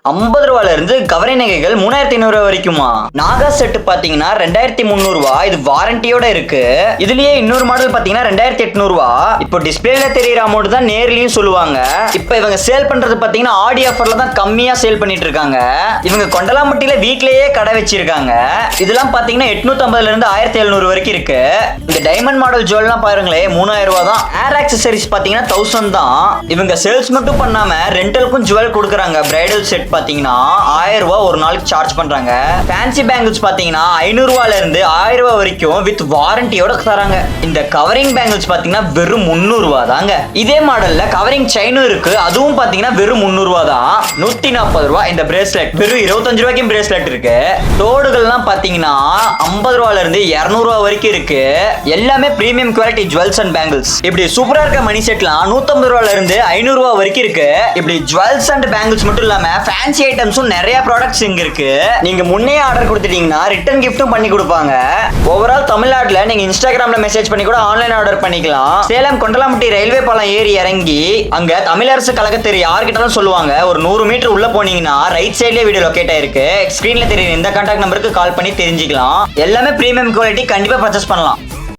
50 ரூபாயில இருந்து கவரை நகைகள் 3500 வரைக்குமா. நாகா செட் பாத்தீங்கன்னா 2300 ரூபாய். இது வாரண்டியோட இருக்கு. இதுலயே இன்னொரு மாடல் பாத்தீங்கன்னா 2800 ரூபாய். இப்போ டிஸ்பிளேல தெரியற அமௌண்ட் தான் நேர்லயும் சொல்லுவாங்க. இப்போ இவங்க சேல் பண்றது பாத்தீங்கன்னா ஆடி ஆஃபர்ல தான் கம்மியா சேல் பண்ணிட்டு இருக்காங்க. இவங்க கொண்டலாம்பட்டியில வீட்லயே கடை வச்சிருக்காங்க. இதெல்லாம் பாத்தீங்கன்னா 850ல இருந்து 1700 வரைக்கும் இருக்கு. இந்த டைமண்ட் மாடல் ஜுவல்லாம் பாருங்களே 3000 ரூபாய் தான். ஏர் ஆக்சசரிஸ் பாத்தீங்கன்னா 1000 தான். இவங்க சேல்ஸ் மட்டும் பண்ணாம ரெண்டலுக்கும் ஜுவல் கொடுக்குறாங்க. பிரைடல் செட் பாத்தீங்கன்னா 1000 ரூபாய் ஒரு நாளைக்கு சார்ஜ் பண்றாங்க. ஃபேன்சி பேங்கிள்ஸ் பாத்தீங்கன்னா 500 ரூபாயில இருந்து 1000 ரூபாய் வரைக்கும் வித் வாரண்டியோட தராங்க. இந்த கவரிங் பேங்கிள்ஸ் பாத்தீங்கன்னா வெறும் 300 ரூபாய் தாங்க. இதே மாடல்ல கவரிங் செயினும் இருக்கு. அதுவும் பாத்தீங்கன்னா வெறும் 300 ரூபாய் தான். 140 ரூபாய் இந்த பிரேஸ்லெட். வெறும் 25 ரூபாய்க்கும் பிரேஸ்லெட் இருக்கு. தோடுகள்லாம் பாத்தீங்கன்னா 50 ரூபாயில இருந்து 200 ரூபாய் வரைக்கும் இருக்கு. எல்லாமே premium quality jewels and bangles. இப்படி சூப்பரா இருக்க மணி செட்லாம் 150 ரூபாயில இருந்து 500 ரூபாய் வரைக்கும் இருக்கு. இப்படி ஜுவல்ஸ் அண்ட் பேங்கிள்ஸ் மட்டும் இல்லாம ஃபேன்சி ஐட்டம்ஸும் நிறைய ப்ராடக்ட்ஸ் இங்க இருக்கு. நீங்க முன்னே ஆர்டர் கொடுத்துட்டீங்கன்னா ரிட்டர்ன் கிஃப்ட்டும் பண்ணி கொடுப்பாங்க. ஓவரால் தமிழ்நாட்டுல நீங்க இன்ஸ்டாகிராம்ல மெசேஜ் பண்ணி கூட ஆன்லைன் ஆர்டர் பண்ணிக்கலாம். சேலம் கொண்டலாம்பட்டி ரயில்வே பாலம் ஏறி இறங்கி அங்க தமிழரசு கழக தெரு யார்கிட்டாலும் சொல்லுவாங்க. ஒரு 100 மீட்டர் உள்ள போனீங்கன்னா ரைட் சைட்லயே வீடியோ லொகேட் ஆயிருக்கு. ஸ்கிரீன்ல தெரியுற இந்த கான்டாக்ட் நம்பருக்கு கால் பண்ணி தெரிஞ்சுக்கலாம். எல்லாமே பிரீமியம் குவாலிட்டி. கண்டிப்பா பர்ச்சேஸ் பண்ணலாம்.